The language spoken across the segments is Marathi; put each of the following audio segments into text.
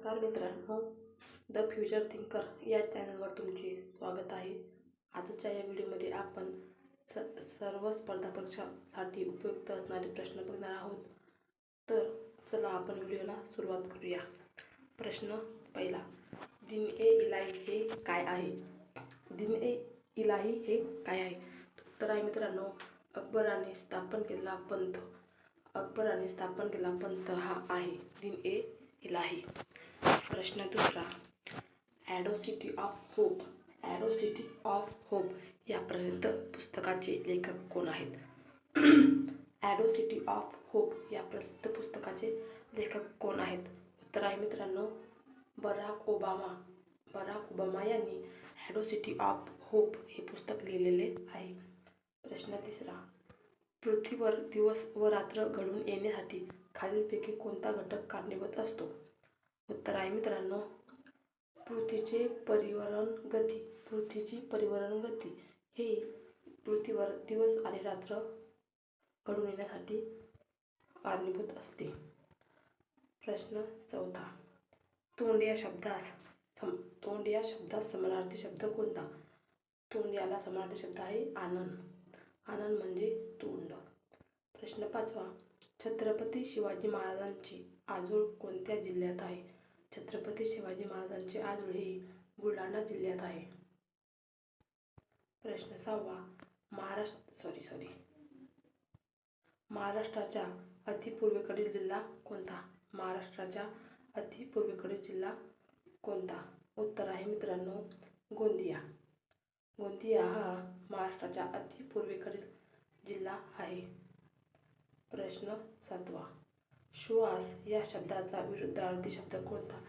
नमस्कार मित्रांनो, द फ्युचर थिंकर या चॅनलवर तुमचे स्वागत आहे. आजच्या या व्हिडिओमध्ये आपण सर्व स्पर्धा परीक्षांसाठी उपयुक्त असणारे प्रश्न बघणार आहोत. तर चला आपण व्हिडिओला सुरुवात करूया. प्रश्न पहिला, दिन-ए-इलाही हे काय आहे? दिन-ए-इलाही हे काय आहे? तर आहे मित्रांनो, अकबराने स्थापन केलेला पंथ हा आहे दिन-ए-इलाही. प्रश्न दुसरा, ॲट्रॉसिटी ऑफ होप या प्रसिद्ध पुस्तकाचे लेखक कोण आहेत? ॲट्रॉसिटी ऑफ होप या प्रसिद्ध पुस्तकाचे लेखक कोण आहेत? उत्तर आहे मित्रांनो, बराक ओबामा यांनी ॲट्रॉसिटी ऑफ होप हे पुस्तक लिहिलेले आहे. प्रश्न तिसरा, पृथ्वीवर दिवस व रात्र घडून येण्यासाठी खालीलपैकी कोणता घटक कारणीभूत असतो? उत्तर आहे मित्रांनो, पृथ्वीची परिवरण गती हे पृथ्वीवर दिवस आणि रात्र घडून येण्यासाठी कारणीभूत असते. प्रश्न चौथा, तोंड या शब्दास समानार्थी शब्द कोणता? तोंड याला समानार्थी शब्द आहे आनंद म्हणजे तोंड. प्रश्न पाचवा, छत्रपती शिवाजी महाराजांची आजोळ कोणत्या जिल्ह्यात आहे? छत्रपती शिवाजी महाराजांचे आजोळ हे बुलढाणा जिल्ह्यात आहे. प्रश्न सहावा, महाराष्ट्राच्या अतिपूर्वेकडील जिल्हा कोणता? महाराष्ट्राच्या अतिपूर्वेकडील जिल्हा कोणता? उत्तर आहे मित्रांनो, गोंदिया. गोंदिया हा महाराष्ट्राच्या अतिपूर्वेकडील जिल्हा आहे. प्रश्न सातवा, श्वास या शब्दाचा विरुद्धार्थी शब्द कोणता?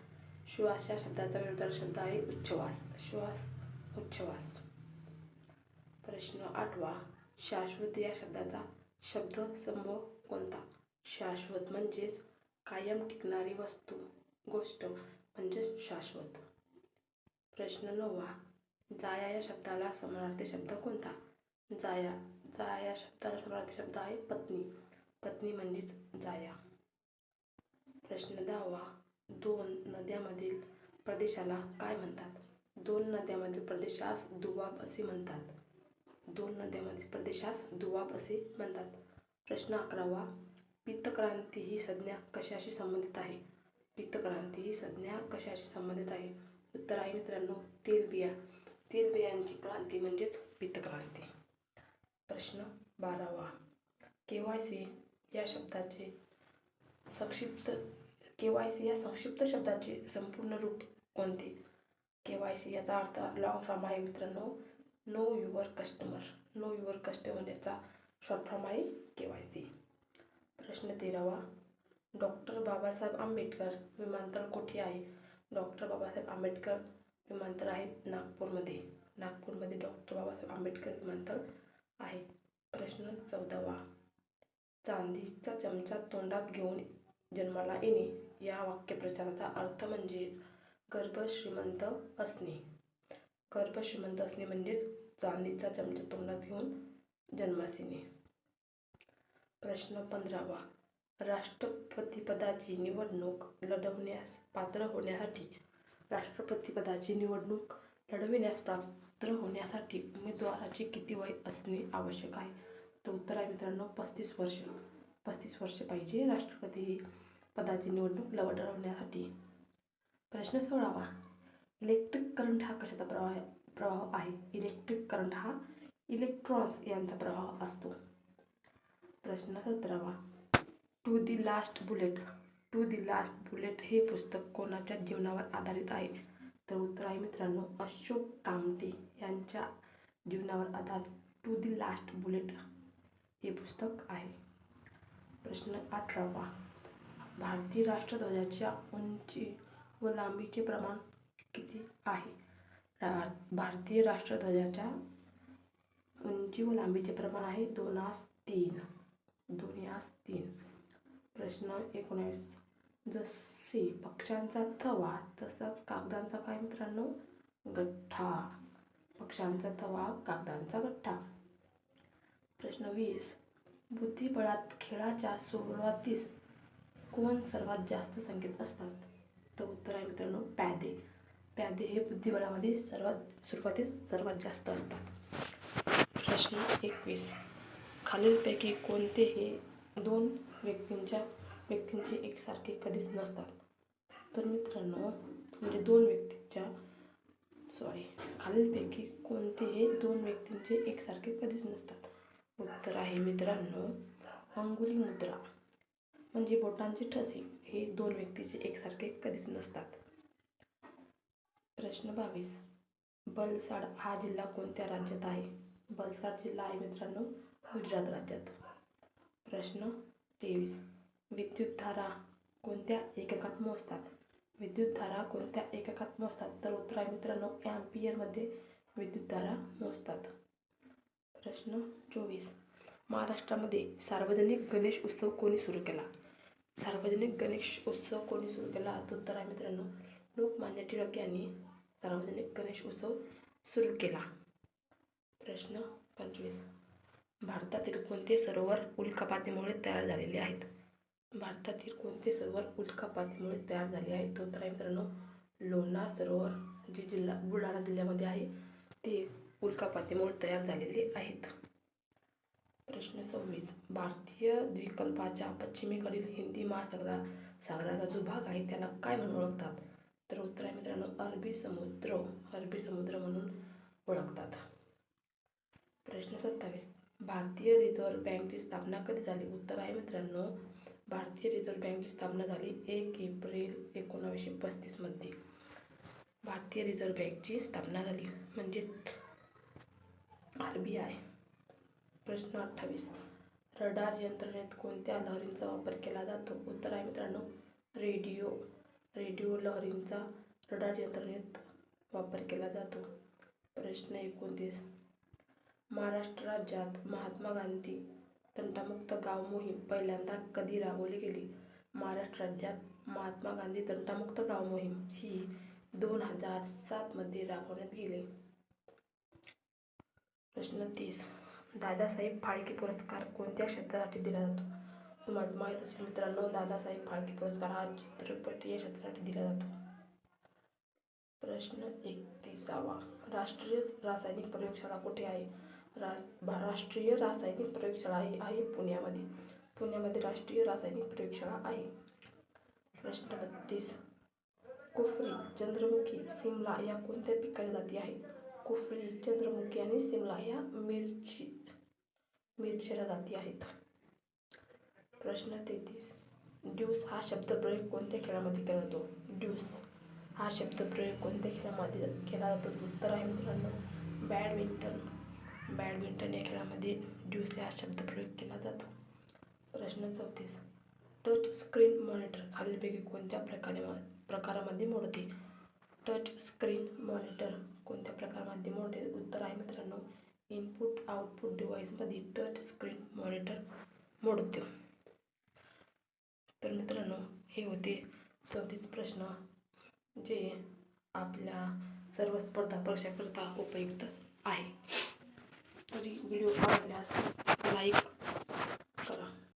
श्वास या शब्दाचा विरुद्धार्थी शब्द आहे उच्छ्वास. प्रश्न आठवा, शाश्वत या शब्दाचा शब्दसमूह कोणता? शाश्वत म्हणजेच कायम टिकणारी गोष्ट म्हणजे शाश्वत. प्रश्न नववा, जाया या शब्दाला समानार्थी शब्द कोणता? जाया या शब्दाला समानार्थी शब्द आहे पत्नी म्हणजेच जाया. प्रश्न दहावा, दोन नद्यांमधील प्रदेशाला काय म्हणतात? दोन नद्यांमधील प्रदेशास दुवाब असे म्हणतात. प्रश्न अकरावा, पीतक्रांती ही संज्ञा कशाशी संबंधित आहे? उत्तर आहे मित्रांनो, तेलबियांची क्रांती म्हणजेच पीतक्रांती. प्रश्न बारावा, केवायसी या संक्षिप्त शब्दाचे संपूर्ण रूप कोणते? केवायसी याचा अर्थ लॉंग फॉर्म आहे मित्रांनो, नो युअर कस्टमर याचा शॉर्ट फॉर्म आहे केवायसी. प्रश्न तेरावा, डॉक्टर बाबासाहेब आंबेडकर विमानतळ कुठे आहे? डॉक्टर बाबासाहेब आंबेडकर विमानतळ आहे नागपूरमध्ये डॉक्टर बाबासाहेब आंबेडकर विमानतळ आहे. प्रश्न चौदावा, चांदीचा चमचा तोंडात घेऊन जन्माला येणे या वाक्यप्रचाराचा अर्थ म्हणजेच गर्भश्रीमंत असणे म्हणजेच चांदीचा चमचा तोंडात घेऊन जन्मास येणे. प्रश्न 15वा, राष्ट्रपतीपदाची निवडणूक लढविण्यास पात्र होण्यासाठी उमेदवाराचे किती वय असणे आवश्यक आहे? तर उत्तर आहे मित्रांनो, 35 वर्ष पाहिजे राष्ट्रपती पदाची निवडणूक लढवण्यासाठी. प्रश्न 16वा, इलेक्ट्रिक करंट हा कशाचा प्रवाह आहे? इलेक्ट्रिक करंट हा इलेक्ट्रॉन्स यांचा प्रवाह असतो. प्रश्न 17वा, टू दी लास्ट बुलेट हे पुस्तक कोणाच्या जीवनावर आधारित आहे? तर उत्तर आहे मित्रांनो, अशोक कामटे यांच्या जीवनावर आधारित टू दी लास्ट बुलेट हे पुस्तक आहे. प्रश्न 18वा, भारतीय राष्ट्रध्वजाच्या उंची व लांबीचे प्रमाण किती आहे? भारतीय राष्ट्रध्वजाच्या उंची व लांबीचे प्रमाण आहे 2:3. प्रश्न 19, जसे पक्ष्यांचा थवा तसाच कागदांचा काय मित्रांनो? गठ्ठा. पक्ष्यांचा थवा कागदांचा गठ्ठा. प्रश्न 20, बुद्धिबळात खेळाच्या सुरुवातीस कोण सर्वात जास्त संख्येत असतात? तर उत्तर आहे मित्रांनो प्यादे. प्यादे हे बुद्धिबळामध्ये सुरुवातीस सर्वात जास्त असतात. प्रश्न 21. खालीलपैकी कोणते हे दोन व्यक्तींचे एकसारखे कधीच नसतात? तर मित्रांनो खालीलपैकी कोणते हे दोन व्यक्तींचे एकसारखे कधीच नसतात? उत्तर आहे मित्रांनो अंगुली मुद्रा म्हणजे बोटांचे ठसे हे दोन व्यक्तीचे एकसारखे कधीच नसतात. प्रश्न 22. वलसाड हा जिल्हा कोणत्या राज्यात आहे? वलसाड जिल्हा आहे मित्रांनो गुजरात राज्यात. प्रश्न 23. विद्युतधारा कोणत्या एककात मोजतात? विद्युतधारा कोणत्या एककात मोजतात? तर उत्तर आहे मित्रांनो ॲम्पियरमध्ये विद्युतधारा मोजतात. प्रश्न 24. महाराष्ट्रामध्ये सार्वजनिक गणेश उत्सव कोणी सुरू केला? सार्वजनिक गणेश उत्सव कोणी सुरू केला? तर उत्तर आहे मित्रांनो लोकमान्य टिळक यांनी सार्वजनिक गणेश उत्सव सुरू केला. प्रश्न 25. भारतातील कोणते सरोवर उल्कापातीमुळे तयार झालेले आहेत? भारतातील कोणते सरोवर उल्कापातीमुळे तयार झाले आहेत? तर उत्तर आहे मित्रांनो लोणार सरोवर जे बुलढाणा जिल्ह्यामध्ये आहे ते उल्कापातीमुळे तयार झालेले आहेत. प्रश्न 26. भारतीय द्वीपकल्पाच्या पश्चिमेकडील हिंदी महासागराचा जो भाग आहे त्याला काय म्हणून ओळखतात? तर उत्तर आहे मित्रांनो अरबी समुद्र म्हणून ओळखतात. प्रश्न 27. भारतीय रिझर्व्ह बँकेची स्थापना कधी झाली? उत्तर आहे मित्रांनो भारतीय रिझर्व्ह बँकेची स्थापना झाली 1 एप्रिल 1935 मध्ये. भारतीय रिझर्व्ह बँकेची स्थापना झाली म्हणजे RBI. प्रश्न 28. रडार यंत्रणेत कोणत्या लहरींचा वापर केला जातो? उत्तर आहे मित्रांनो रेडिओ लहरींचा रडार यंत्रणेत वापर केला जातो. प्रश्न 29. महाराष्ट्र राज्यात महात्मा गांधी तंटामुक्त गाव मोहीम पहिल्यांदा कधी राबवली गेली? महाराष्ट्र राज्यात महात्मा गांधी तंटामुक्त गाव मोहीम ही 2007 मध्ये राबवण्यात गेली. प्रश्न 30. दादासाहेब फाळके पुरस्कार कोणत्या क्षेत्रासाठी दिला जातो? तुम्हाला माहीत असेल मित्रांनो दादासाहेब फाळके पुरस्कार हा चित्रपट या क्षेत्रासाठी दिला जातो. प्रश्न 31. राष्ट्रीय रासायनिक प्रयोगशाळा कुठे आहे? राष्ट्रीय रासायनिक प्रयोगशाळा आहे पुण्यामध्ये राष्ट्रीय रासायनिक प्रयोगशाळा आहे. प्रश्न 32. कुफरी, चंद्रमुखी, सिमला या कोणत्या पिकाच्या जाती आहेत? कुफरी, चंद्रमुखी आणि सिमला या मिरचीच्या जाती आहेत. प्रश्न 33. ड्यूस हा शब्दप्रयोग कोणत्या खेळामध्ये केला जातो? ड्यूस हा शब्दप्रयोग कोणत्या खेळामध्ये केला जातो? उत्तर आहे मित्रांनो बॅडमिंटन या खेळामध्ये ड्यूस हा शब्दप्रयोग केला जातो. प्रश्न 34. टच स्क्रीन मॉनिटर खालीलपैकी कोणत्या प्रकारामध्ये मोडते? टच स्क्रीन मॉनिटर कोणत्या प्रकारामध्ये मोडते? उत्तर आहे मित्रांनो इनपुट आउटपुट डिव्हाइसमध्ये टच स्क्रीन मॉनिटर मोडतो. तर मित्रांनो हे होते 34 प्रश्न जे आपल्या सर्व स्पर्धा परीक्षाकरिता उपयुक्त आहे. तरी व्हिडिओ आवडल्यास लाईक